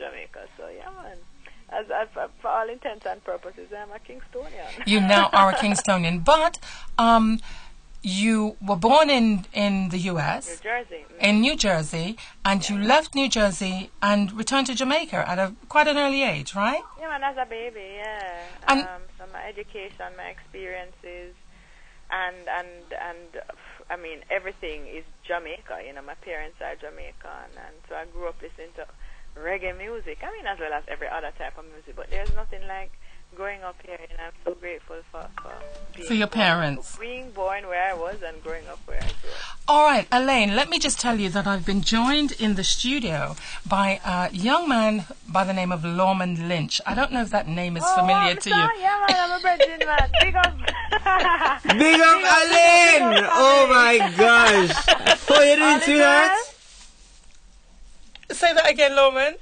Jamaica. So yeah, man. As for all intents and purposes, I'm a Kingstonian. You now are a Kingstonian, but you were born in the U.S. New Jersey. In New Jersey, and you left New Jersey and returned to Jamaica at quite an early age, right? Yeah, man, as a baby, yeah. And so my education, my experiences, and I mean, everything is Jamaica. You know, my parents are Jamaican, and so I grew up listening to reggae music. I mean, as well as every other type of music. But there's nothing like growing up here, and I'm so grateful for your parents. Being born where I was and growing up where I grew up. All right, Alaine, let me just tell you that I've been joined in the studio by a young man by the name of Lawman Lynch. I don't know if that name is familiar to you. Yeah, man, I'm a virgin man. Big up. Big up, Alaine! Oh my gosh. How are you doing, sweetheart? Say that again, Lawman.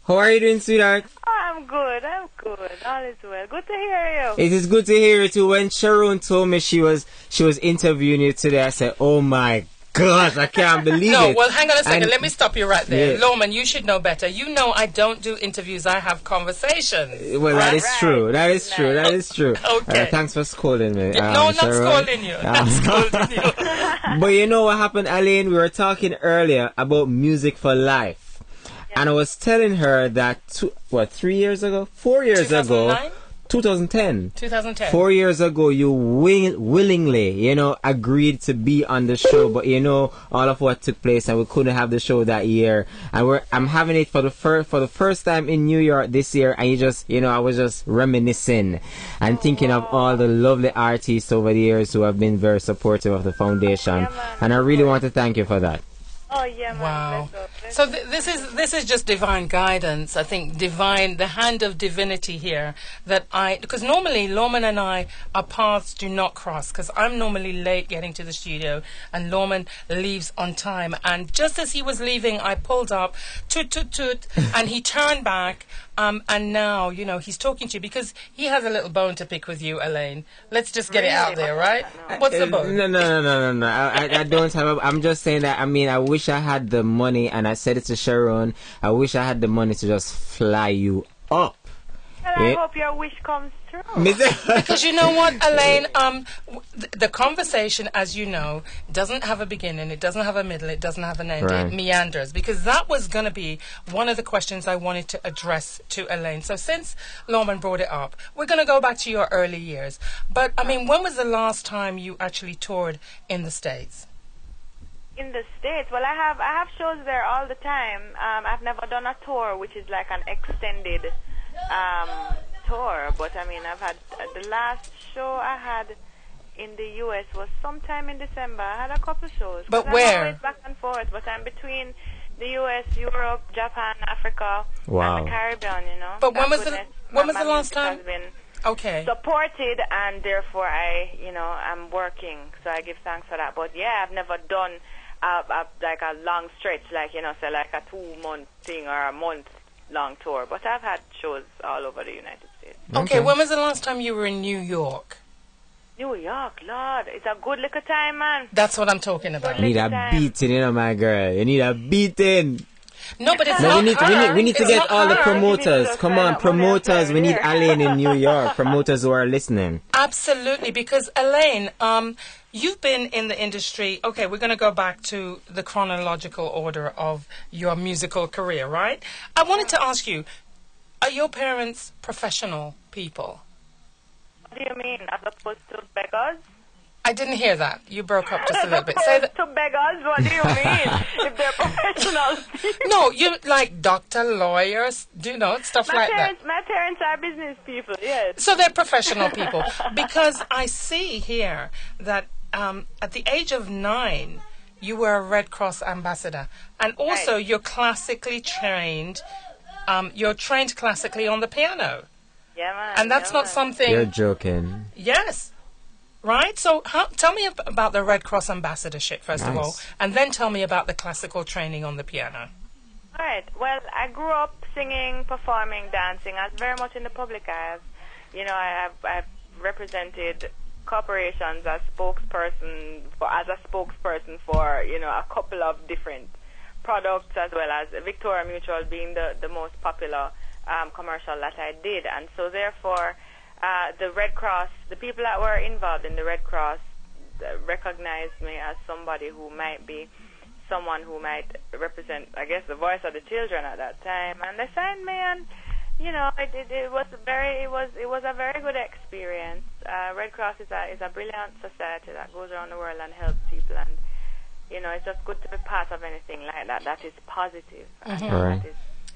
How are you doing, sweetheart? I'm good. All is well. Good to hear you. It is good to hear you too. When Sheron told me she was interviewing you today, I said, "Oh my gosh, I can't believe it." No, well, hang on a second. And let me stop you right there. Yeah. Lawman, you should know better. You know I don't do interviews. I have conversations. Well, that is true. That is true. That is true. Okay. Thanks for scolding me. No, not Sheron. scolding you. Not scolding you. But you know what happened, Alaine? We were talking earlier about music for life. And I was telling her that, 4 years ago? 4 years 2009? ago. 2010. 2010. 4 years ago, you willingly, agreed to be on the show. But, all of what took place and we couldn't have the show that year. And I'm having it for the first time in New York this year. And you just, I was just reminiscing and thinking of all the lovely artists over the years who have been very supportive of the foundation. And I really want to thank you for that. Oh yeah, man. Wow. So this is just divine guidance. I think the hand of divinity here. Because normally Lawman and our paths do not cross. Because I'm normally late getting to the studio, and Lawman leaves on time. And just as he was leaving, I pulled up, toot toot toot, and he turned back. And now, he's talking to you because he has a little bone to pick with you, Alaine. Let's just get it out there, right? What's the bone? No. I don't have. I'm just saying that. I mean, I wish I had the money, and I said it to Sheron. I wish I had the money to just fly you up. And I hope your wish comes true. Because you know what, Alaine, the conversation, as you know, doesn't have a beginning, it doesn't have a middle, it doesn't have an end, right. It meanders. Because that was going to be one of the questions I wanted to address to Alaine. So since Lawman brought it up, we're going to go back to your early years. But, I mean, when was the last time you actually toured in the States? In the States? Well, I have shows there all the time. I've never done a tour, which is like an extended tour, but I mean, I've had the last show I had in the U.S. was sometime in December. I had a couple shows. But where? I'm always back and forth, but I'm between the U.S., Europe, Japan, Africa, wow. and the Caribbean. But when was the last time? Has been okay. supported, and therefore I'm working, so I give thanks for that. But yeah, I've never done like a long stretch, like say like a 2-month thing or a month-long tour. But I've had shows all over the United States. Okay, when was the last time you were in New York? New York, Lord, it's a good little time, man. That's what I'm talking about. You need a beating, my girl. You need a beating. No, but it's no, not we need to get all the promoters. Come on, promoters. We need Alaine in New York. Promoters who are listening. Absolutely, because Alaine, you've been in the industry. Okay, we're going to go back to the chronological order of your musical career, right? I wanted to ask you, are your parents professional people? What do you mean, as opposed to beggars? I didn't hear that. You broke up just a little bit. Say that. To beggars, what do you mean? If they're professional people? No, you like doctor, lawyers, stuff like that. My parents are business people, yes. So they're professional people. Because I see here that at the age of 9, you were a Red Cross ambassador. And also right. You're classically trained. You're trained classically on the piano. Yeah, man. And that's not something... You're joking. Yes. Right? So tell me about the Red Cross ambassadorship, first of all, and then tell me about the classical training on the piano. All right. Well, I grew up singing, performing, dancing. I was very much in the public eye. I've represented corporations as a spokesperson for a couple of different products, as well as Victoria Mutual being the most popular commercial that I did. And so therefore, the Red Cross, the people that were involved in the Red Cross recognized me as somebody who might be someone who might represent, I guess, the voice of the children at that time. And they signed me, and you know, it was a very good experience. Red Cross is a brilliant society that goes around the world and helps people, and you know, it's just good to be part of anything like that. That is positive. Right.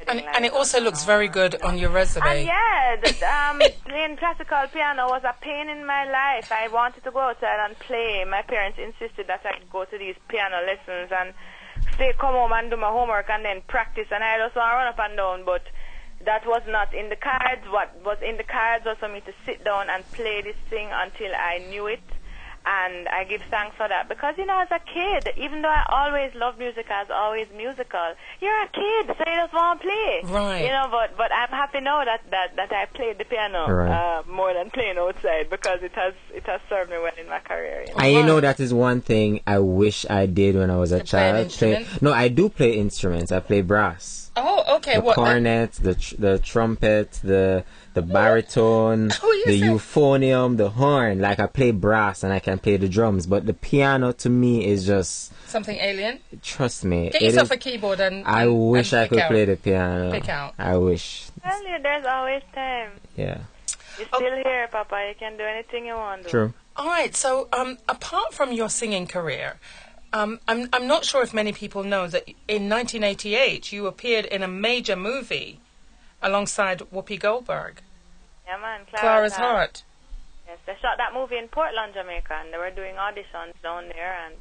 And it also looks very good on your resume. And playing classical piano was a pain in my life. I wanted to go outside and play. My parents insisted that I go to these piano lessons and come home and do my homework and then practice. And I just want to run up and down, but that was not in the cards. What was in the cards was for me to sit down and play this thing until I knew it. And I give thanks for that because, you know, as a kid, even though I always loved music, I was always musical. You're a kid, so you just want to play. Right. You know, but I'm happy now that I played the piano more than playing outside because it has served me well in my career. You know? And you know, that is one thing I wish I did when I was a child. No, I do play instruments. I play brass. Oh, okay. The cornet, the trumpet, the baritone, the euphonium, the horn. Like, I play brass and I can play the drums, but the piano to me is just something alien. Trust me. Get yourself a keyboard and I wish I could play the piano. Pick out. I wish. Tell you, there's always time. Yeah. You're still here, Papa. You can do anything you want to. True. All right. So, apart from your singing career, I'm not sure if many people know that in 1988 you appeared in a major movie alongside Whoopi Goldberg. Yeah, man. Clara's Heart. Yes, they shot that movie in Portland, Jamaica, and they were doing auditions down there, and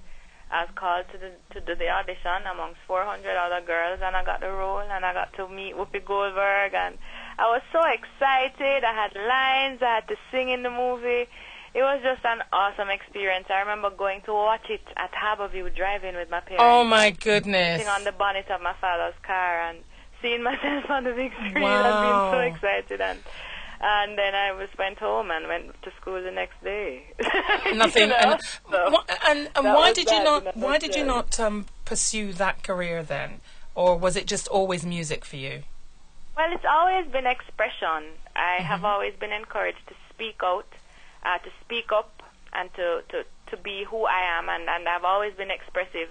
I was called to do the audition amongst 400 other girls, and I got the role, and I got to meet Whoopi Goldberg, and I was so excited. I had lines, I had to sing in the movie. It was just an awesome experience. I remember going to watch it at Harborview, driving with my parents. Oh, my goodness. Sitting on the bonnet of my father's car and seeing myself on the big screen. Wow. I've been so excited. And then I went home and went to school the next day. Nothing. You know? And why did you not pursue that career then? Or was it just always music for you? Well, it's always been expression. I have always been encouraged to speak out, to speak up, and to be who I am. And I've always been expressive.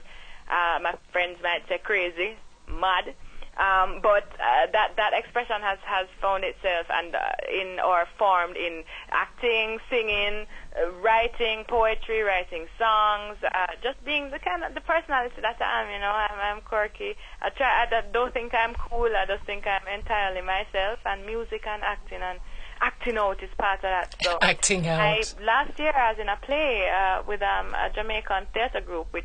My friends might say crazy, mad. But that expression has found itself and formed in acting, singing, writing poetry, writing songs, just being the personality that I am. You know, I'm quirky. I don't think I'm cool. I just think I'm entirely myself. And music and acting out is part of that. So acting out. Last year I was in a play with a Jamaican theater group, which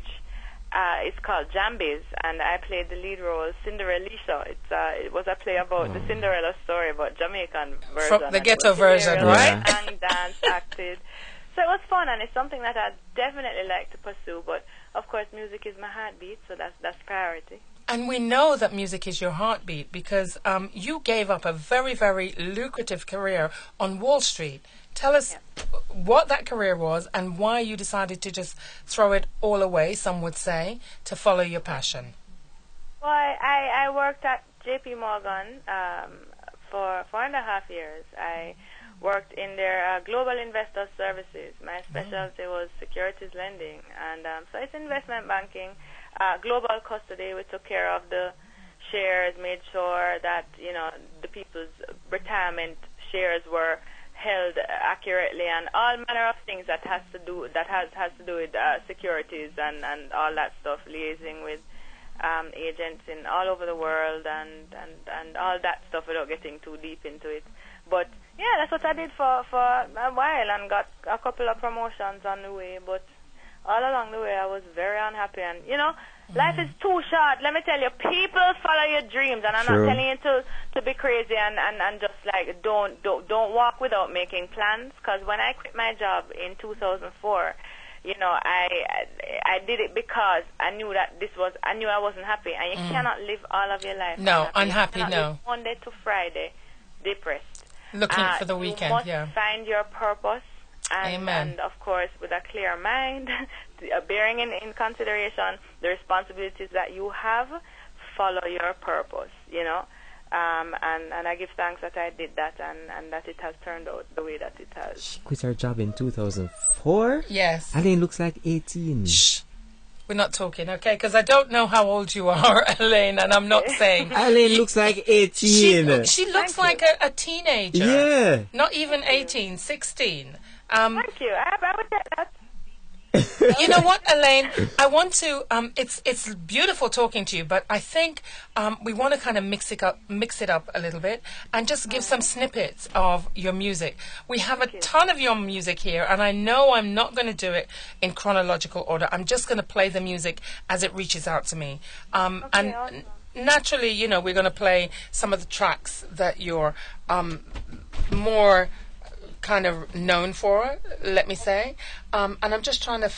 it's called Jambies, and I played the lead role, Cinderella. It was a play about the Cinderella story, but Jamaican version. From the ghetto version, right? Sang, danced, acted. So it was fun, and it's something that I'd definitely like to pursue. But of course, music is my heartbeat, so that's priority. And we know that music is your heartbeat because you gave up a very, very lucrative career on Wall Street. Tell us what that career was and why you decided to just throw it all away, some would say, to follow your passion. Well, I worked at J.P. Morgan for 4.5 years. I worked in their global investor services. My specialty was securities lending. And so it's investment banking, global custody. We took care of the shares, made sure that, you know, the people's retirement shares were held accurately, and all manner of things that has to do with securities and all that stuff, liaising with agents in all over the world and all that stuff without getting too deep into it. But yeah, that's what I did for a while and got a couple of promotions on the way. But all along the way, I was very unhappy. And you know, life is too short. Let me tell you, people follow your dreams, and I'm not telling you to be crazy and just like don't walk without making plans. Because when I quit my job in 2004, you know, I did it because I knew I wasn't happy, and you cannot live all of your life unhappy. You cannot live Monday to Friday depressed, looking for the weekend. You must find your purpose. And of course, with a clear mind, bearing in consideration the responsibilities that you have, follow your purpose, and I give thanks that I did that and that it has turned out the way that it has. She quit her job in 2004? Yes. Alaine looks like 18. Shh. We're not talking, okay? Because I don't know how old you are, Alaine, and I'm not saying. Alaine looks like 18. She looks like a teenager. Yeah. Not even 18, 16. Thank you. I would say that. You know what, Alaine? I want to. It's beautiful talking to you, but I think we want to kind of mix it up a little bit, and just give some snippets of your music. We have a ton of your music here, and I know I'm not going to do it in chronological order. I'm just going to play the music as it reaches out to me, and naturally, we're going to play some of the tracks that you're more kind of known for, let me say, and I'm just trying to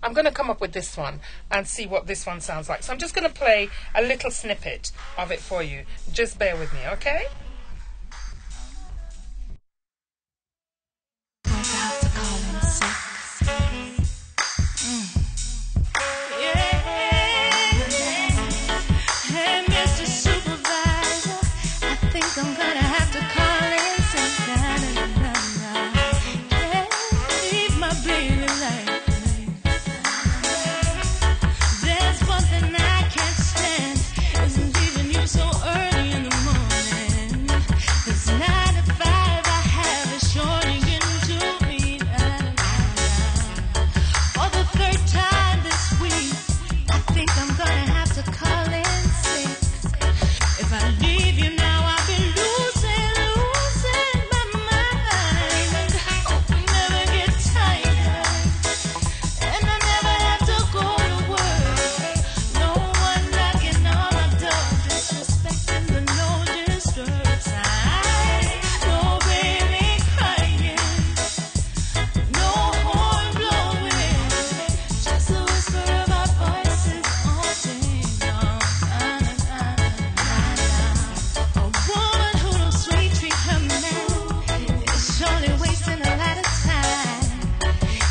I'm going to come up with this one and see what this one sounds like. So I'm just going to play a little snippet of it for you. Just bear with me, okay? Hey, Mr. Supervisor, I think I'm gonna have to call in sick. Leave my baby like me. There's one thing I can't stand, is leaving you so early in the morning. 'Cause 9 to 5 I have a shorty getting to me. For the third time this week, I think I'm gonna have to call in sick. If I leave you now, I'll be losing my mind. Never get tired, and I never have to go to work. No one knocking on my door, disrespecting the no disturb sign. No baby crying, no horn blowing, just a whisper of our voices all day long. A woman who don't sweet treat her man is surely wasting a lot of time.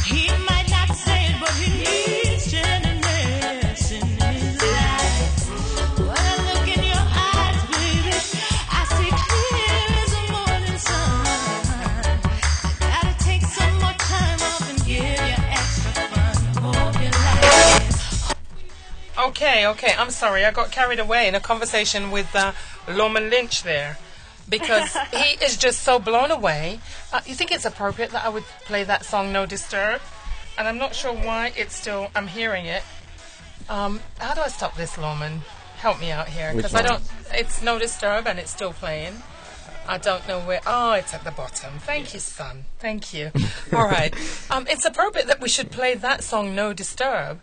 He might not say it, but he needs gentleness in his life. When I look in your eyes, baby, I see clear as a morning sun. I gotta take some more time off and give you extra fun. Hope you like it. Okay. I'm sorry. I got carried away in a conversation with Lawman Lynch there, because he is just so blown away. You think it's appropriate that I would play that song No Disturb? And I'm not sure why I'm hearing it. How do I stop this, Lawman? Help me out here, because Which one? it's No Disturb and it's still playing. I don't know where. Oh, it's at the bottom. Thank you, son. Thank you. All right. It's appropriate that we should play that song, No Disturb,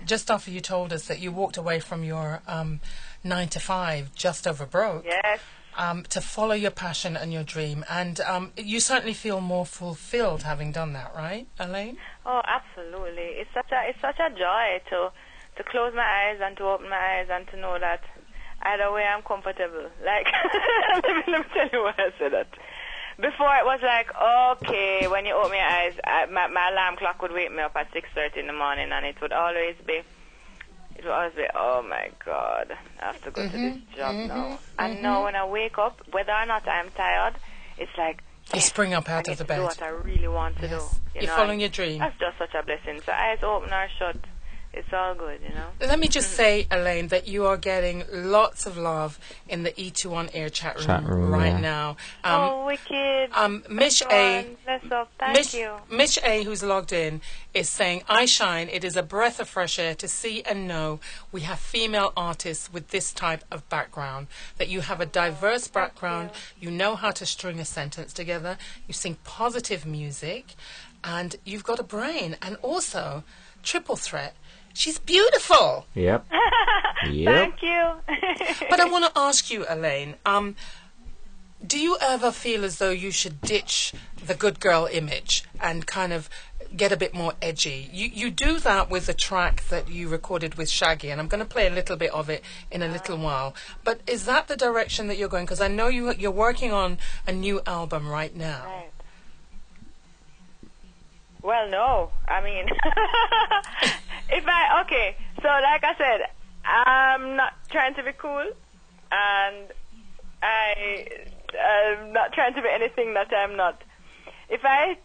just after you told us that you walked away from your 9 to 5, just over broke, Yes. to follow your passion and your dream. And you certainly feel more fulfilled having done that, right, Alaine? Oh, absolutely. It's such a joy to close my eyes and to open my eyes and to know that either way I'm comfortable. Like, let me tell you why I said that. Before it was like, okay, when you open your eyes, my alarm clock would wake me up at 6:30 in the morning, and it would always be, oh my God, I have to go to this job now. And now when I wake up, whether or not I'm tired, it's like, You spring up out I of the get to do bed. what I really want to do. You're following your dream. That's just such a blessing. So eyes open or shut, it's all good, Let me just say, Alaine, that you are getting lots of love in the E2 on Air chat room right now. Oh, wicked. Mish Come A. on, bless up. Thank you. Mish A, who's logged in, is saying, I shine. It is a breath of fresh air to see and know we have female artists with this type of background, that you have a diverse background, you know how to string a sentence together, you sing positive music, and you've got a brain. And also, triple threat, she's beautiful. Yep. Thank you. But I want to ask you, Alaine, do you ever feel as though you should ditch the good girl image and kind of get a bit more edgy? You do that with the track that you recorded with Shaggy, and I'm going to play a little bit of it in a little while. But is that the direction that you're going? Because I know you're working on a new album right now. Right. Well, no. I mean, so like I said, I'm not trying to be cool, and I'm not trying to be anything that I'm not. If I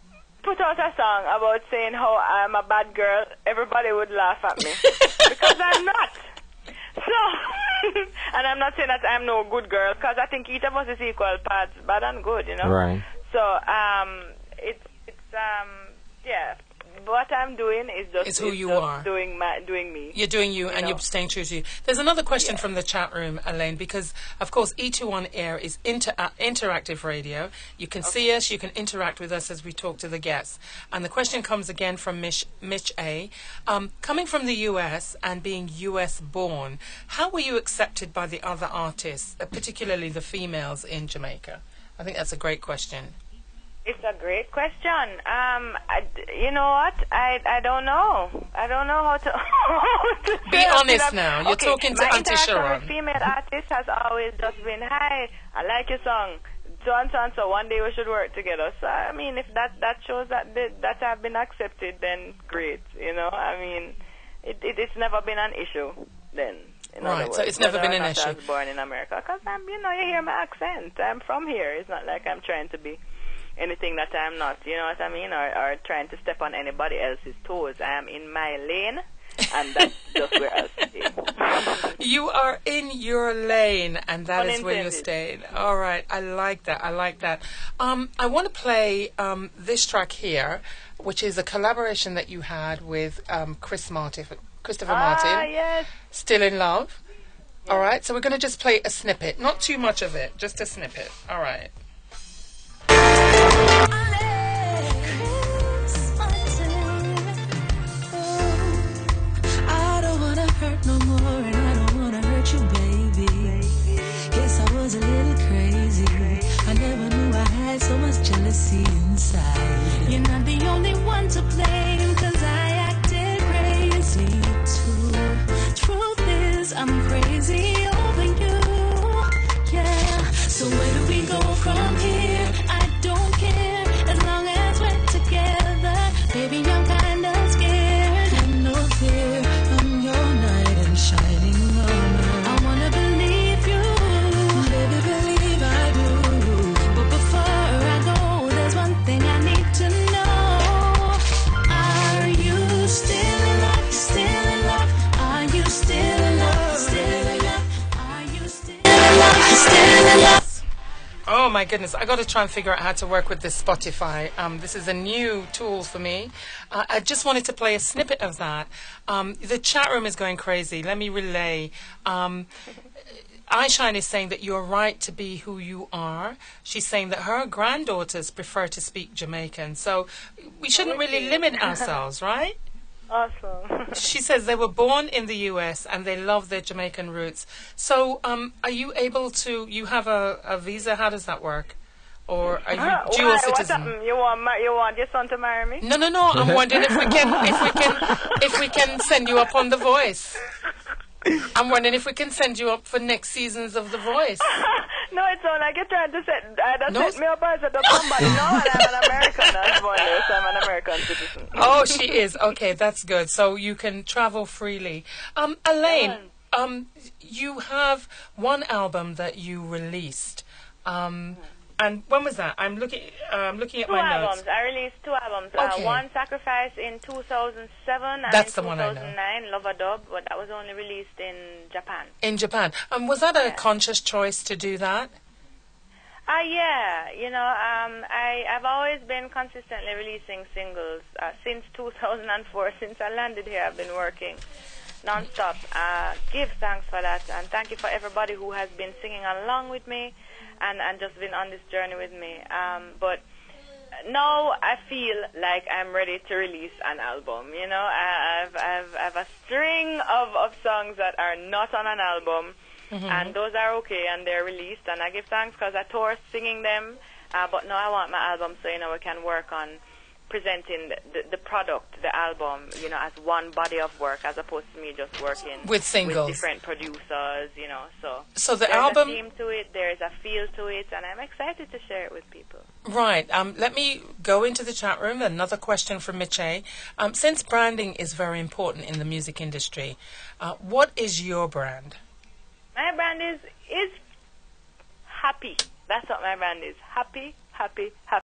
put out a song about saying how I'm a bad girl, everybody would laugh at me because I'm not. So, and I'm not saying that I'm no good girl, because I think each of us is equal parts bad and good, you know. Right. So, it's yeah. What I'm doing is just It's who you just are. doing me. You're doing you, and know. you're staying true to you. There's another question Yeah. from the chat room, Alaine, because, of course, E2 on Air is interactive radio. You can see us, you can interact with us as we talk to the guests. And the question comes again from Mitch A. Coming from the U.S. and being U.S. born, how were you accepted by the other artists, particularly the females in Jamaica? I think that's a great question. It's a great question. You know what? I don't know. I don't know how to. Be say. honest now. You're talking to my Auntie interaction Sheron. with female artists has always just been, hi, I like your song. So and so and so. One day we should work together. So I mean, if that shows that I've been accepted, then great. You know, I mean, it's never been an issue. Then. In other Right, so words, it's never whether been or an not I issue. was born in America, because you hear my accent. I'm from here. It's not like I'm trying to be anything that I'm not, you know what I mean, or trying to step on anybody else's toes. I am in my lane, and that's just where I'll stay. You are in your lane, and that is where you're Unintended. staying. All right, I like that. I like that. I want to play this track here, which is a collaboration that you had with Christopher Martin. Yes. Still in Love. All right, so we're going to just play a snippet, not too much of it, just a snippet. All right. I don't wanna hurt no more, and I don't wanna hurt you, baby. Yes, I was a little crazy. I never knew I had so much jealousy inside. You're not the only one to blame, 'cause I acted crazy too. Truth is, I'm crazy over you. Yeah. So where do we go from here? I don't care, as long as we're together. Baby, I'm kinda scared. And no fear, I'm your knight in shining armor. I wanna believe you, baby, believe I do. But before I go, there's one thing I need to know. Are you still in love? Still in love? Are you still in love? Still in love? Are you still in love? Still in love? Oh my goodness, I got to try and figure out how to work with this Spotify. This is a new tool for me. I just wanted to play a snippet of that. The chat room is going crazy. Let me relay. Eyeshine is saying that you're right to be who you are. She's saying that her granddaughters prefer to speak Jamaican. So we shouldn't really limit ourselves, right? Awesome. She says they were born in the U.S. and they love their Jamaican roots. So are you able to, you have a visa, how does that work? Or are you dual Why? citizen? What's up? You want your son to marry me? No. I'm wondering if we can send you up on The Voice. I'm wondering if we can send you up for next seasons of The Voice. No, it's not like you're trying to set No. me up as a somebody. No, and I'm an American. I was born there, so I'm an American citizen. Oh, she is. Okay, that's good. So you can travel freely. Alaine, you have one album that you released. And when was that? I'm looking at Two my albums. notes. I released two albums. Okay. One, Sacrifice, in 2007, That's and the in one I know. 2009, Love a Dub, but that was only released in Japan. In Japan. Was that a Yeah. conscious choice to do that? Yeah. I've always been consistently releasing singles since 2004. Since I landed here, I've been working non-stop. Give thanks for that, and thank you for everybody who has been singing along with me and just been on this journey with me. But now I feel like I'm ready to release an album. I've a string of songs that are not on an album. Mm-hmm. And those are okay, and they're released, and I give thanks because I tour singing them, but now I want my album so, we can work on presenting the product, the album, as one body of work, as opposed to me just working With singles. with different producers, so So the there's album... a theme to it, there's a feel feel to it, and I'm excited to share it with people. Right. Let me go into the chat room. Another question from Miche. Since branding is very important in the music industry, what is your brand? My brand is happy. That's what my brand is. Happy, happy, happy.